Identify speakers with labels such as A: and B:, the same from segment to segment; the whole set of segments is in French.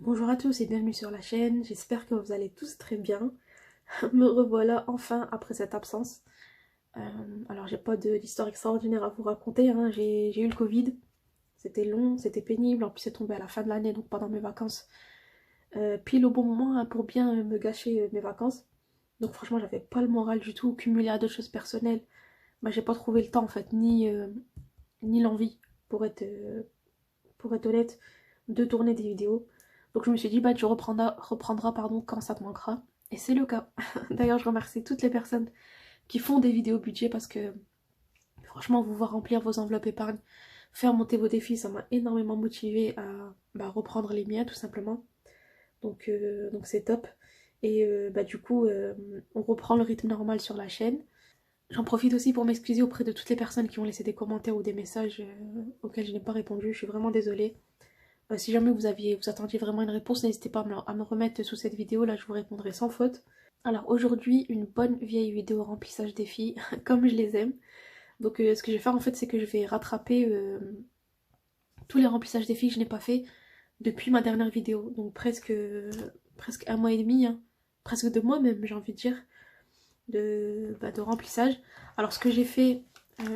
A: Bonjour à tous et bienvenue sur la chaîne, j'espère que vous allez tous très bien. Me revoilà enfin après cette absence. Alors j'ai pas d'histoire extraordinaire à vous raconter, hein. J'ai eu le Covid, c'était long, c'était pénible, en plus c'est tombé à la fin de l'année, donc pendant mes vacances. Pile au bon moment, hein, pour bien me gâcher mes vacances. Donc franchement j'avais pas le moral du tout, cumulé à d'autres choses personnelles. Bah, j'ai pas trouvé le temps en fait, ni l'envie, pour être honnête, de tourner des vidéos. Donc je me suis dit, bah tu reprendras pardon, quand ça te manquera. Et c'est le cas. D'ailleurs, je remercie toutes les personnes qui font des vidéos budget parce que franchement, vous voir remplir vos enveloppes épargne, faire monter vos défis, ça m'a énormément motivée à reprendre les miens tout simplement. Donc c'est top. Et du coup, on reprend le rythme normal sur la chaîne. J'en profite aussi pour m'excuser auprès de toutes les personnes qui ont laissé des commentaires ou des messages auxquels je n'ai pas répondu. Je suis vraiment désolée. Si jamais vous attendiez vraiment une réponse, n'hésitez pas à me remettre sous cette vidéo, là je vous répondrai sans faute. Alors aujourd'hui, une bonne vieille vidéo remplissage défi, comme je les aime. Donc ce que je vais faire en fait, c'est que je vais rattraper tous les remplissages défis que je n'ai pas fait depuis ma dernière vidéo. Donc presque un mois et demi, hein. Presque 2 mois même, j'ai envie de dire, de remplissage. Alors ce que j'ai fait,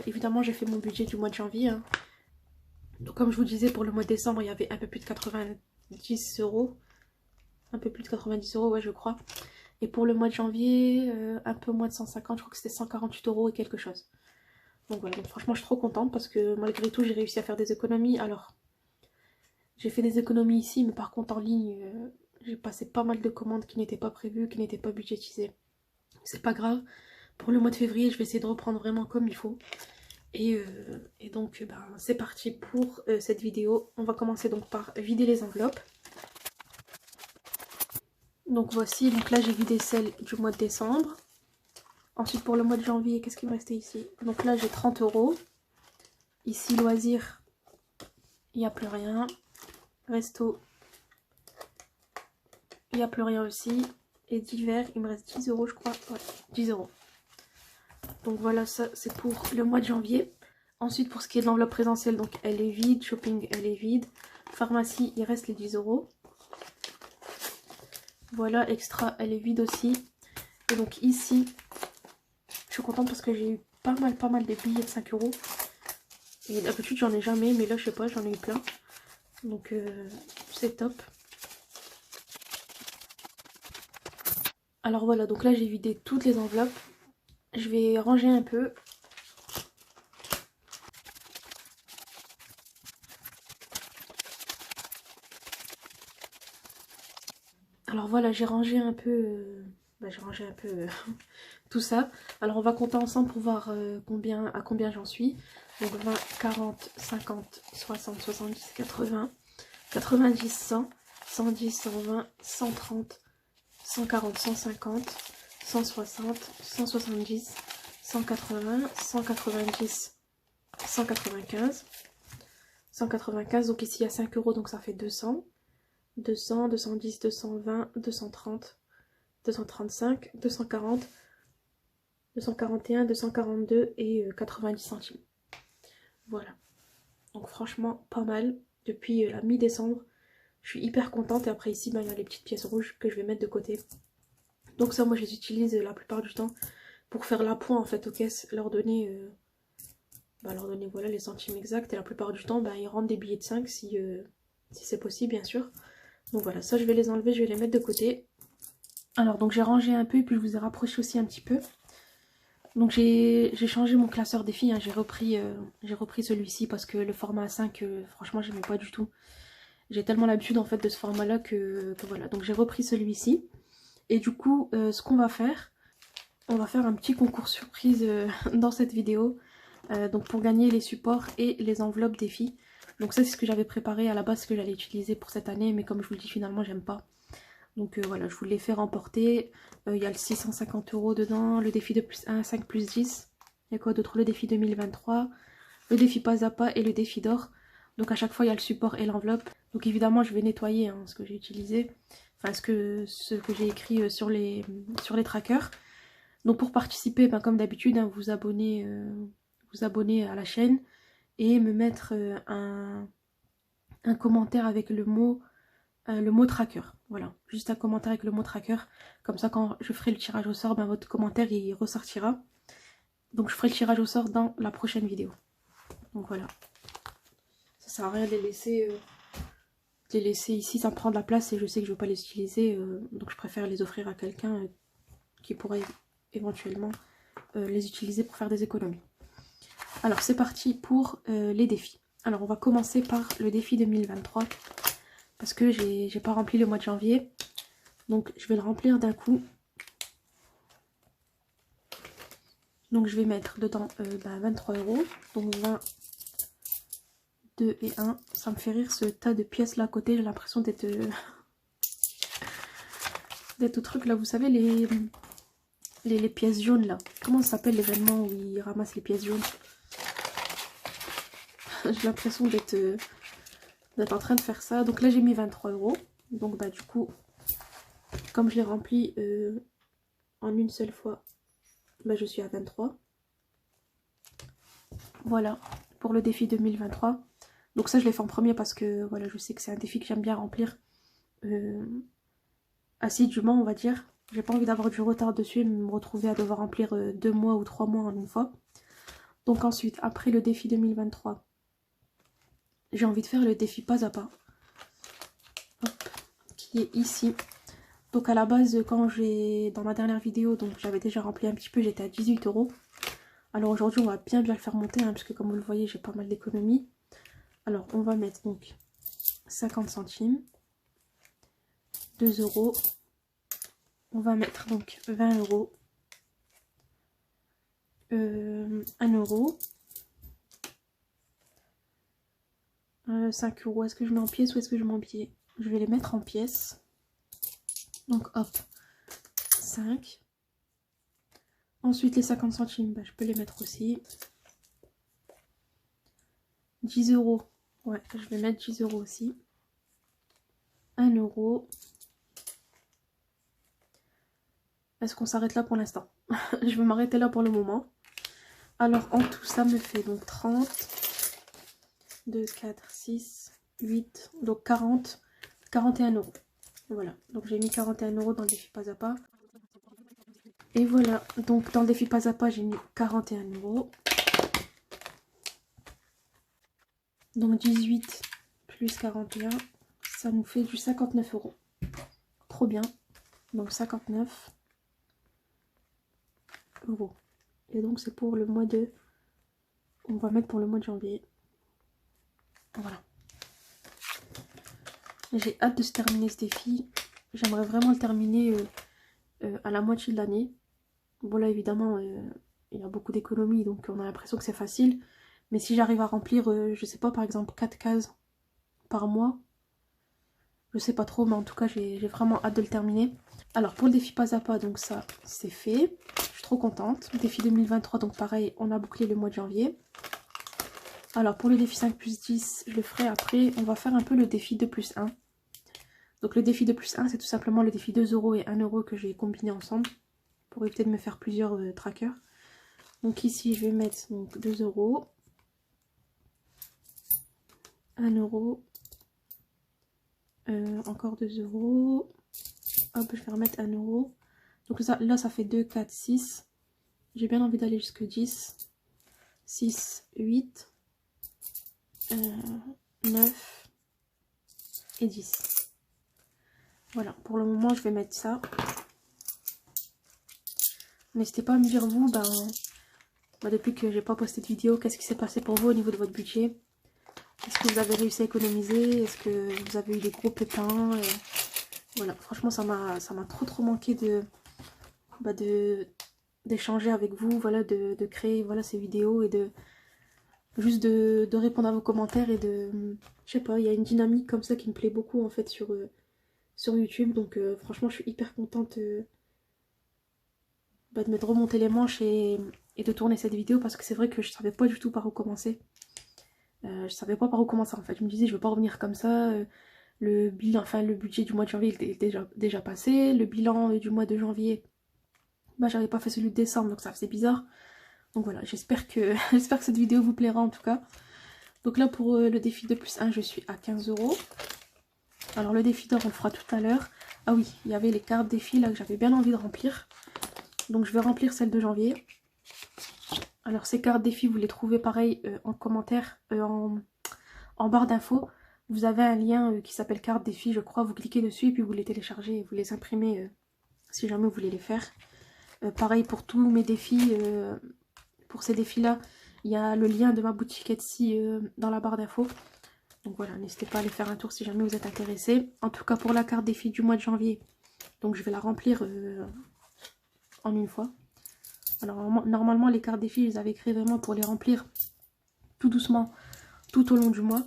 A: évidemment j'ai fait mon budget du mois de janvier, hein. Donc comme je vous disais, pour le mois de décembre, il y avait un peu plus de 90 euros. Un peu plus de 90 euros, ouais, je crois. Et pour le mois de janvier, un peu moins de 150, je crois que c'était 148 euros et quelque chose. Donc voilà, donc franchement, je suis trop contente parce que malgré tout, j'ai réussi à faire des économies. Alors, j'ai fait des économies ici, mais par contre, en ligne, j'ai passé pas mal de commandes qui n'étaient pas prévues, qui n'étaient pas budgétisées. C'est pas grave. Pour le mois de février, je vais essayer de reprendre vraiment comme il faut. Et donc, c'est parti pour cette vidéo. On va commencer donc par vider les enveloppes. Donc voici, donc là j'ai vidé celle du mois de décembre. Ensuite pour le mois de janvier, qu'est-ce qui me restait ici? Donc là j'ai 30 euros. Ici loisirs, il n'y a plus rien. Resto, il n'y a plus rien aussi. Et divers, il me reste 10 euros je crois. Ouais, 10 euros. Donc voilà, ça c'est pour le mois de janvier. Ensuite pour ce qui est de l'enveloppe présentielle, donc elle est vide. Shopping, elle est vide. Pharmacie, il reste les 10 euros. Voilà, extra, elle est vide aussi. Et donc ici, je suis contente parce que j'ai eu pas mal de billets de 5 euros. Et d'habitude j'en ai jamais, mais là je sais pas, j'en ai eu plein. Donc c'est top. Alors voilà, donc là j'ai vidé toutes les enveloppes. Je vais ranger un peu. Alors voilà, j'ai rangé un peu... j'ai rangé un peu tout ça. Alors on va compter ensemble pour voir à combien j'en suis. Donc 20, 40, 50, 60, 70, 80, 90, 100, 110, 120, 130, 140, 150, 160, 170, 180, 190, 195, 195. Donc ici il y a 5 euros, donc ça fait 200, 200, 210, 220, 230, 235, 240, 241, 242 et 90 centimes. Voilà. Donc franchement pas mal. Depuis la mi-décembre, je suis hyper contente. Et après ici, il y a les petites pièces rouges que je vais mettre de côté. Donc ça, moi je les utilise la plupart du temps pour faire l'appoint en fait aux caisses, leur donner voilà les centimes exacts. Et la plupart du temps, ils rendent des billets de 5 si c'est possible bien sûr. Donc voilà, ça je vais les enlever, je vais les mettre de côté. Alors donc j'ai rangé un peu et puis je vous ai rapproché aussi un petit peu. Donc j'ai changé mon classeur des filles, hein. J'ai repris celui-ci parce que le format A5, franchement j'aimais pas du tout. J'ai tellement l'habitude en fait de ce format là que voilà. Donc j'ai repris celui-ci. Et du coup ce qu'on va faire, on va faire un petit concours surprise dans cette vidéo. Donc pour gagner les supports et les enveloppes des filles. Donc ça c'est ce que j'avais préparé à la base, ce que j'allais utiliser pour cette année. Mais comme je vous le dis, finalement j'aime pas. Donc voilà, je vous l'ai fait remporter. Il y a le 650 euros dedans, le défi de plus 1, 5 plus 10. Il y a quoi d'autre? Le défi 2023, le défi pas à pas et le défi d'or. Donc à chaque fois il y a le support et l'enveloppe. Donc évidemment je vais nettoyer ce que j'ai utilisé. Enfin ce que j'ai écrit sur les trackers. Donc pour participer, comme d'habitude, vous abonnez à la chaîne et me mettre un commentaire avec le mot le mot tracker. Voilà, juste un commentaire avec le mot tracker. Comme ça, quand je ferai le tirage au sort, ben, votre commentaire il ressortira. Donc je ferai le tirage au sort dans la prochaine vidéo. Donc voilà. Ça sert à rien de les laisser ici, ça me prend de la place et je sais que je ne vais pas les utiliser. Donc je préfère les offrir à quelqu'un qui pourrait éventuellement les utiliser pour faire des économies. Alors c'est parti pour les défis. Alors on va commencer par le défi 2023. Parce que j'ai pas rempli le mois de janvier. Donc je vais le remplir d'un coup. Donc je vais mettre dedans 23 €. Donc 20, 2 et 1. Ça me fait rire ce tas de pièces là à côté. J'ai l'impression d'être d'être au truc là. Vous savez les pièces jaunes là. Comment ça s'appelle l'événement où ils ramassent les pièces jaunes? J'ai l'impression d'être en train de faire ça. Donc là j'ai mis 23 €. Donc bah du coup, comme je l'ai rempli en une seule fois, bah, je suis à 23. Voilà pour le défi 2023. Donc ça je l'ai fait en premier parce que voilà, je sais que c'est un défi que j'aime bien remplir assidûment, on va dire. J'ai pas envie d'avoir du retard dessus et me retrouver à devoir remplir 2 mois ou 3 mois en une fois. Donc ensuite, après le défi 2023, j'ai envie de faire le défi pas à pas. Hop, qui est ici. Donc à la base, quand dans ma dernière vidéo, donc j'avais déjà rempli un petit peu, j'étais à 18 €. Alors aujourd'hui, on va bien le faire monter, hein, puisque comme vous le voyez, j'ai pas mal d'économies. Alors on va mettre donc 50 centimes, 2 €. On va mettre donc 20 €, 1 €, 5 €. Est-ce que je mets en pièces ou est-ce que je mets en billets? Je vais les mettre en pièces. Donc hop, 5. Ensuite les 50 centimes, bah, je peux les mettre aussi. 10 €. Ouais, je vais mettre 10 € aussi. 1 €. Est-ce qu'on s'arrête là pour l'instant? Je vais m'arrêter là pour le moment. Alors en tout ça me fait donc 30, 2, 4, 6, 8, donc 40, 41 €. Voilà, donc j'ai mis 41 € dans le défi pas à pas. Et voilà, donc dans le défi pas à pas, j'ai mis 41 €. Donc 18 plus 41, ça nous fait du 59 €. Trop bien. Donc 59 €. Et donc c'est pour le mois de... On va mettre pour le mois de janvier. Voilà. J'ai hâte de se terminer ce défi. J'aimerais vraiment le terminer à la moitié de l'année. Bon là évidemment, il y a beaucoup d'économies, donc on a l'impression que c'est facile. Mais si j'arrive à remplir, je sais pas, par exemple 4 cases par mois, je sais pas trop, mais en tout cas j'ai vraiment hâte de le terminer. Alors pour le défi pas à pas, donc ça c'est fait, je suis trop contente. Défi 2023, donc pareil, on a bouclé le mois de janvier. Alors pour le défi 5 plus 10, je le ferai après, on va faire un peu le défi 2 plus 1. Donc le défi 2 plus 1, c'est tout simplement le défi 2 € et 1 € que j'ai combiné ensemble, pour éviter de me faire plusieurs trackers. Donc ici je vais mettre donc 2 €, 1 €, encore 2 €. Hop, je vais remettre 1 €. Donc là, ça fait 2, 4, 6. J'ai bien envie d'aller jusque 10. 6, 8, 9 et 10. Voilà, pour le moment, je vais mettre ça. N'hésitez pas à me dire, vous, depuis que j'ai pas posté de vidéo, qu'est-ce qui s'est passé pour vous au niveau de votre budget? Est-ce que vous avez réussi à économiser? Est-ce que vous avez eu des gros pépins? Voilà, franchement, ça m'a trop manqué d'échanger avec vous, voilà, de créer voilà, ces vidéos et juste de répondre à vos commentaires et je sais pas, il y a une dynamique comme ça qui me plaît beaucoup en fait sur YouTube, donc franchement je suis hyper contente de m'être remonter les manches et de tourner cette vidéo parce que c'est vrai que je savais pas du tout par où commencer. Je savais pas par où commencer en fait, je me disais je vais pas revenir comme ça, le bilan, enfin le budget du mois de janvier il était déjà passé, le bilan du mois de janvier, j'avais pas fait celui de décembre donc ça faisait bizarre. Donc voilà, j'espère que cette vidéo vous plaira en tout cas. Donc là pour le défi 2 plus 1, je suis à 15 €. Alors le défi d'or on le fera tout à l'heure. Ah oui, il y avait les cartes défi là que j'avais bien envie de remplir. Donc je vais remplir celle de janvier. Alors ces cartes défi vous les trouvez pareil en commentaire, en barre d'infos. Vous avez un lien qui s'appelle carte défi je crois. Vous cliquez dessus et puis vous les téléchargez et vous les imprimez si jamais vous voulez les faire. Pareil pour tous mes défis. Pour ces défis là il y a le lien de ma boutique Etsy dans la barre d'infos. Donc voilà, n'hésitez pas à aller faire un tour si jamais vous êtes intéressé. En tout cas pour la carte défi du mois de janvier, donc je vais la remplir en une fois. Alors normalement les cartes défi, je les avais créées vraiment pour les remplir tout doucement, tout au long du mois.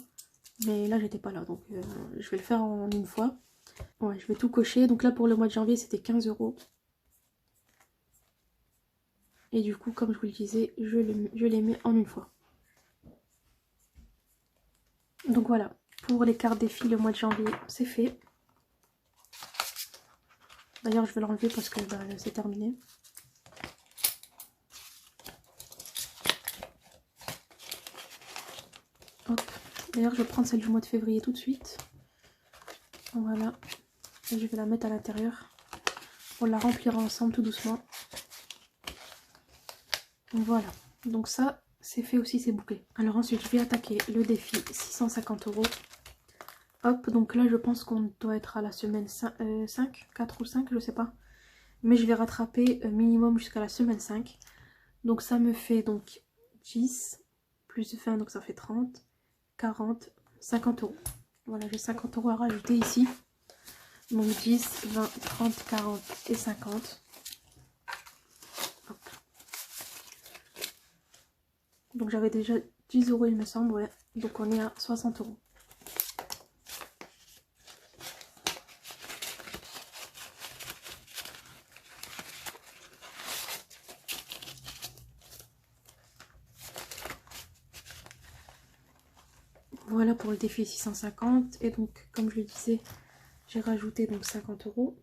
A: Mais là j'étais pas là, donc je vais le faire en une fois. Ouais, je vais tout cocher. Donc là pour le mois de janvier c'était 15 €. Et du coup comme je vous le disais, je les mets en une fois. Donc voilà, pour les cartes défi le mois de janvier, c'est fait. D'ailleurs, je vais l'enlever parce que c'est terminé. Hop. D'ailleurs, je vais prendre celle du mois de février tout de suite. Voilà. Et je vais la mettre à l'intérieur. On la remplira ensemble tout doucement. Voilà. Donc ça, c'est fait aussi, c'est bouclé. Alors ensuite, je vais attaquer le défi 650 €. Hop, donc là je pense qu'on doit être à la semaine 5, 4 ou 5, je sais pas. Mais je vais rattraper minimum jusqu'à la semaine 5. Donc ça me fait donc 10 plus 20, donc ça fait 30, 40, 50 €. Voilà, j'ai 50 € à rajouter ici. Donc 10, 20, 30, 40 et 50. Hop. Donc j'avais déjà 10 € il me semble, ouais. Donc on est à 60 €. Voilà pour le défi 650. Et donc, comme je le disais, j'ai rajouté donc 50 €.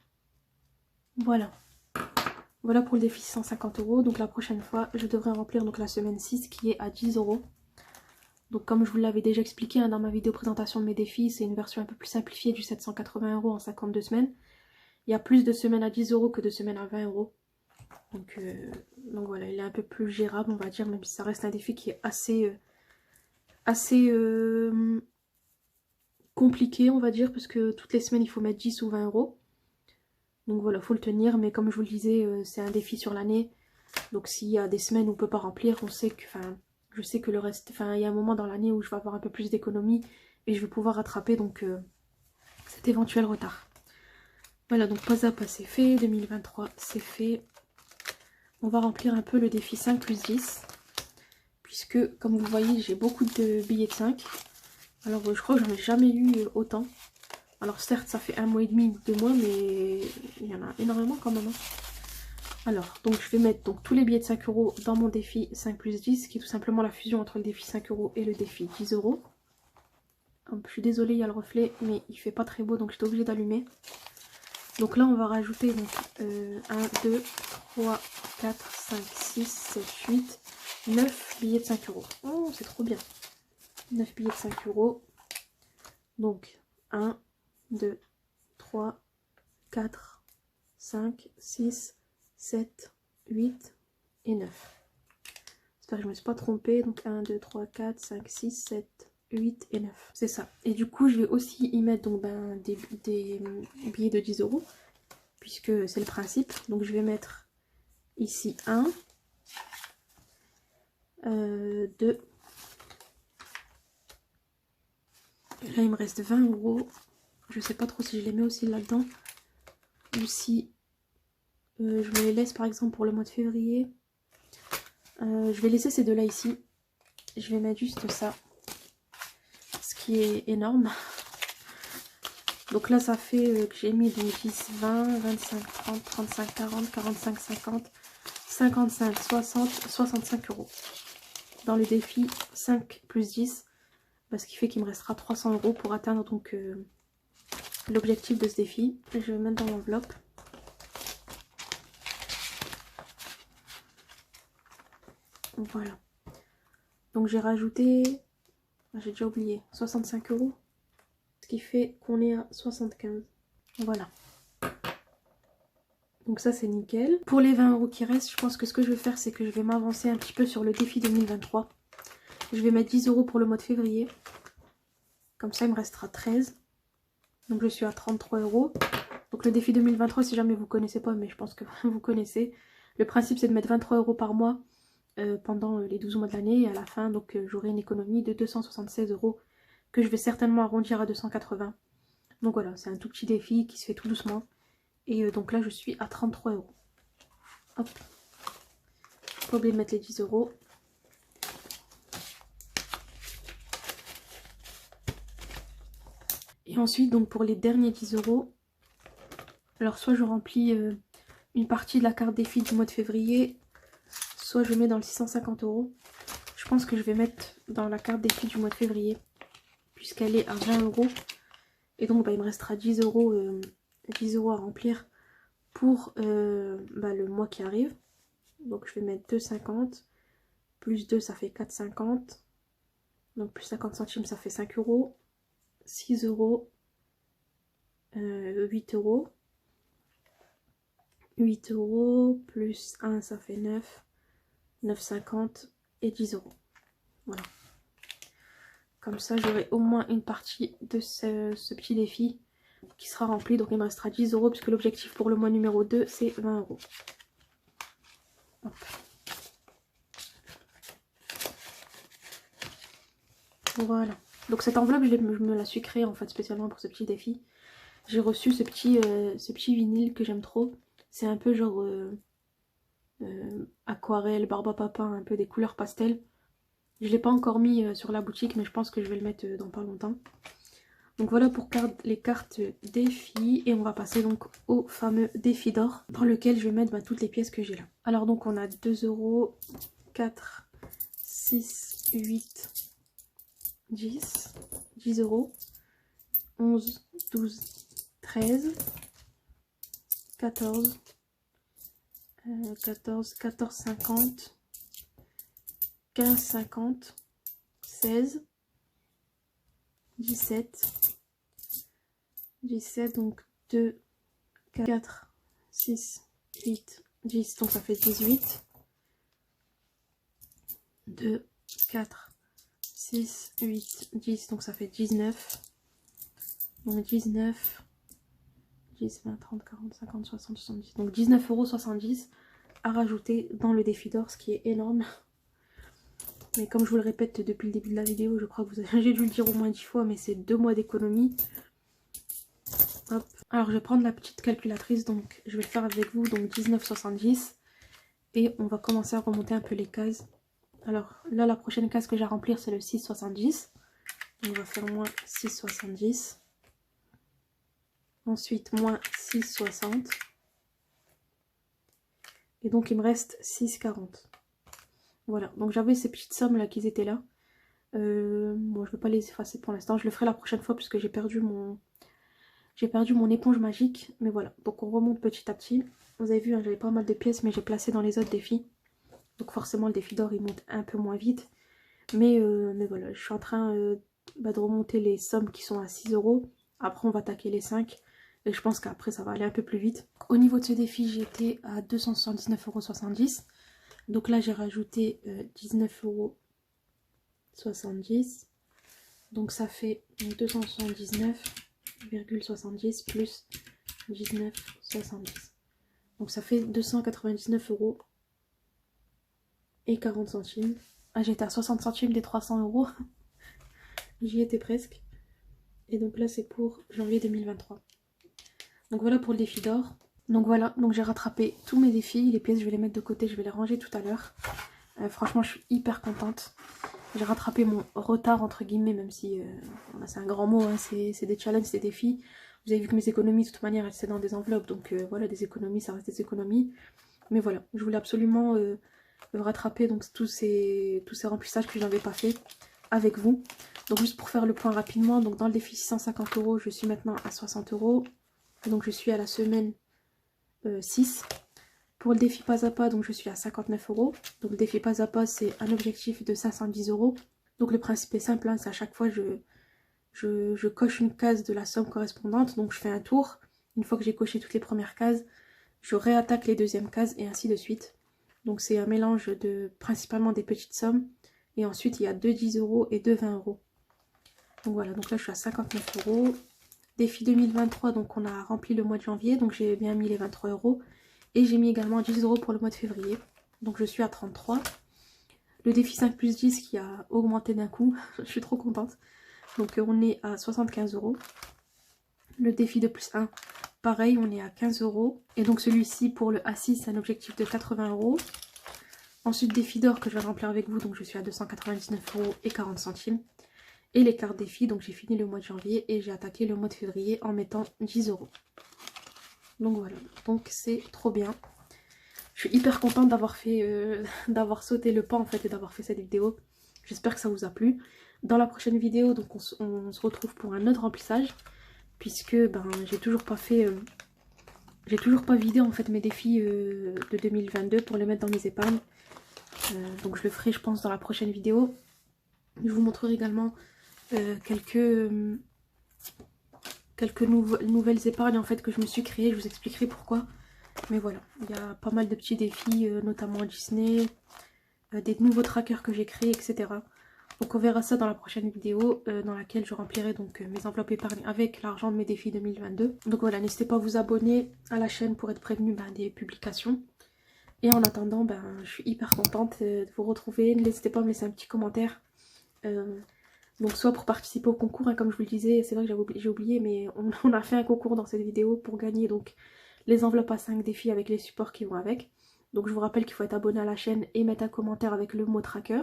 A: Voilà. Voilà pour le défi 650 €. Donc la prochaine fois, je devrais remplir donc la semaine 6 qui est à 10 €. Donc comme je vous l'avais déjà expliqué dans ma vidéo présentation de mes défis, c'est une version un peu plus simplifiée du 780 € en 52 semaines. Il y a plus de semaines à 10 € que de semaines à 20 €. Donc voilà, il est un peu plus gérable on va dire, même si ça reste un défi qui est assez compliqué on va dire, parce que toutes les semaines il faut mettre 10 ou 20 €. Donc voilà, faut le tenir, mais comme je vous le disais, c'est un défi sur l'année. Donc s'il y a des semaines où on peut pas remplir, on sait que, je sais que le reste, il y a un moment dans l'année où je vais avoir un peu plus d'économie et je vais pouvoir rattraper donc cet éventuel retard. Voilà, donc pas à pas c'est fait, 2023 c'est fait. On va remplir un peu le défi 5 plus 10, puisque comme vous voyez j'ai beaucoup de billets de 5. Alors je crois que j'en ai jamais eu autant. Alors certes ça fait 1 mois et demi, 2 mois, mais il y en a énormément quand même. Alors donc je vais mettre donc tous les billets de 5 € dans mon défi 5 plus 10, qui est tout simplement la fusion entre le défi 5 € et le défi 10 €. Je suis désolée, il y a le reflet, mais il fait pas très beau, donc j'étais obligée d'allumer. Donc là on va rajouter donc 1, 2, 3, 4, 5, 6, 7, 8, 9 billets de 5 €. Oh c'est trop bien. 9 billets de 5 €. Donc 1, 2, 3, 4, 5, 6, 7, 8 et 9. J'espère que je ne me suis pas trompée. Donc 1, 2, 3, 4, 5, 6, 7, 8 et 9. C'est ça. Et du coup, je vais aussi y mettre donc, des billets de 10 €. Puisque c'est le principe. Donc je vais mettre ici 1, 2. Et là, il me reste 20 €. Je sais pas trop si je les mets aussi là-dedans. Ou si je me les laisse par exemple pour le mois de février. Je vais laisser ces deux-là ici. Je vais mettre juste ça. Ce qui est énorme. Donc là, ça fait que j'ai mis donc 10, 20, 25, 30, 35, 40, 45, 50, 55, 60, 65 € dans le défi 5 plus 10. Ce qui fait qu'il me restera 300 € pour atteindre donc l'objectif de ce défi. Et je vais mettre dans l'enveloppe. Voilà. Donc j'ai rajouté, j'ai déjà oublié, 65 €. Ce qui fait qu'on est à 75. Voilà. Donc ça c'est nickel. Pour les 20 € qui restent, je pense que ce que je vais faire, c'est que je vais m'avancer un petit peu sur le défi 2023. Je vais mettre 10 € pour le mois de février. Comme ça il me restera 13. Donc je suis à 33 €. Donc le défi 2023, si jamais vous ne connaissez pas, mais je pense que vous connaissez. Le principe c'est de mettre 23 € par mois pendant les 12 mois de l'année. Et à la fin, donc j'aurai une économie de 276 € que je vais certainement arrondir à 280. Donc voilà, c'est un tout petit défi qui se fait tout doucement. Et donc là, je suis à 33 €. Hop. Pas oublier de mettre les 10 €. Et ensuite, donc pour les derniers 10 €, alors soit je remplis une partie de la carte défi du mois de février, soit je mets dans le 650 €. Je pense que je vais mettre dans la carte défi du mois de février, puisqu'elle est à 20 €. Et donc, bah, il me restera 10 €, 10 € à remplir pour le mois qui arrive. Donc, je vais mettre 2,50. Plus 2, ça fait 4,50. Donc, plus 50 centimes, ça fait 5 €. 6 €. 8 €. 8 € plus 1, ça fait 9. 9,50 et 10 €. Voilà. Comme ça, j'aurai au moins une partie de ce petit défi qui sera rempli. Donc, il me restera 10 € puisque l'objectif pour le mois numéro 2, c'est 20 €. Hop. Voilà. Donc, cette enveloppe, je me la suis créée en fait spécialement pour ce petit défi. J'ai reçu ce petit vinyle que j'aime trop. C'est un peu genre aquarelle, barbe à papa, un peu des couleurs pastel. Je ne l'ai pas encore mis sur la boutique, mais je pense que je vais le mettre dans pas longtemps. Donc voilà pour les cartes défi. Et on va passer donc au fameux défi d'or, dans lequel je vais mettre toutes les pièces que j'ai là. Alors donc on a 2 €, 4, 6, 8, 10, 10 €, 11, 12, 13, 14, 14,50, 15,50, 16, 17, 17, donc 2, 4, 6, 8, 10, donc ça fait 18, 2, 4, 6, 8, 10, donc ça fait 19, donc 19, 10, 20, 30, 40, 50, 60, 70, donc 19,70 € à rajouter dans le défi d'or, ce qui est énorme. Mais comme je vous le répète depuis le début de la vidéo, je crois que j'ai dû le dire au moins 10 fois, mais c'est 2 mois d'économie. Hop. Alors je vais prendre la petite calculatrice, donc je vais le faire avec vous, donc 19,70. Et on va commencer à remonter un peu les cases. Alors là, la prochaine case que j'ai à remplir, c'est le 6,70. On va faire moins 6,70. Ensuite, moins 6,60. Et donc, il me reste 6,40. Voilà, donc j'avais ces petites sommes là qui étaient là. Bon, je ne vais pas les effacer pour l'instant. Je le ferai la prochaine fois puisque j'ai perdu mon éponge magique. Mais voilà, donc on remonte petit à petit. Vous avez vu, hein, j'avais pas mal de pièces, mais j'ai placé dans les autres défis. Donc forcément, le défi d'or, il monte un peu moins vite. Mais voilà, je suis en train de remonter les sommes qui sont à 6 €. Après, on va attaquer les 5. Et je pense qu'après, ça va aller un peu plus vite. Au niveau de ce défi, j'étais à 279,70 €. Donc là, j'ai rajouté 19,70 €. Donc ça fait 279,70 plus 19,70. Donc ça fait 299 € et 40 centimes. Ah, j'étais à 60 centimes des 300 €. J'y étais presque. Et donc là, c'est pour janvier 2023. Donc voilà pour le défi d'or. Donc voilà, donc j'ai rattrapé tous mes défis. Les pièces, je vais les mettre de côté, je vais les ranger tout à l'heure. Franchement, je suis hyper contente. J'ai rattrapé mon retard, entre guillemets, même si c'est un grand mot, hein, c'est des challenges, c'est des défis. Vous avez vu que mes économies, de toute manière, elles étaient dans des enveloppes. Donc voilà, des économies, ça reste des économies. Mais voilà, je voulais absolument rattraper donc, tous ces remplissages que je n'avais pas fait avec vous. Donc juste pour faire le point rapidement, donc dans le défi 650 €, je suis maintenant à 60 €. Donc je suis à la semaine 6. Pour le défi pas à pas, donc je suis à 59 €. Donc le défi pas à pas, c'est un objectif de 510 €. Donc le principe est simple, hein, c'est à chaque fois je je coche une case de la somme correspondante, donc je fais un tour. Une fois que j'ai coché toutes les premières cases, je réattaque les deuxièmes cases et ainsi de suite. Donc c'est un mélange de principalement des petites sommes. Et ensuite il y a 2 10 € et 2 20 €. Donc voilà, donc là je suis à 59 €. Défi 2023, donc on a rempli le mois de janvier, donc j'ai bien mis les 23 €. Et j'ai mis également 10 € pour le mois de février. Donc je suis à 33. Le défi 5+10 qui a augmenté d'un coup, je suis trop contente. Donc on est à 75 €. Le défi de +1, pareil, on est à 15 €. Et donc celui-ci pour le A6, c'est un objectif de 80 €. Ensuite défi d'or que je vais remplir avec vous, donc je suis à 299,40 €. Et les cartes défis, donc j'ai fini le mois de janvier et j'ai attaqué le mois de février en mettant 10 €. Donc voilà, donc c'est trop bien. Je suis hyper contente d'avoir fait, d'avoir sauté le pas en fait et d'avoir fait cette vidéo. J'espère que ça vous a plu. Dans la prochaine vidéo, donc on se retrouve pour un autre remplissage. Puisque ben j'ai toujours pas fait, j'ai toujours pas vidé en fait mes défis de 2022 pour les mettre dans mes épargnes. Donc je le ferai je pense dans la prochaine vidéo. Je vous montrerai également quelques nouvelles épargnes en fait que je me suis créées. Je vous expliquerai pourquoi. Mais voilà, il y a pas mal de petits défis, notamment Disney, des nouveaux trackers que j'ai créés, etc. Donc on verra ça dans la prochaine vidéo dans laquelle je remplirai donc mes enveloppes épargne avec l'argent de mes défis 2022. Donc voilà, n'hésitez pas à vous abonner à la chaîne pour être prévenu des publications. Et en attendant, je suis hyper contente de vous retrouver. N'hésitez pas à me laisser un petit commentaire. Donc soit pour participer au concours, hein, comme je vous le disais, c'est vrai que j'ai oublié, mais on a fait un concours dans cette vidéo pour gagner donc les enveloppes à 5 défis avec les supports qui vont avec. Donc je vous rappelle qu'il faut être abonné à la chaîne et mettre un commentaire avec le mot tracker.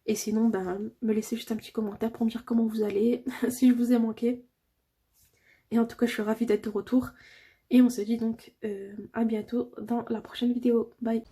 A: Et sinon, me laissez juste un petit commentaire pour me dire comment vous allez, si je vous ai manqué. Et en tout cas, je suis ravie d'être de retour. Et on se dit donc à bientôt dans la prochaine vidéo. Bye!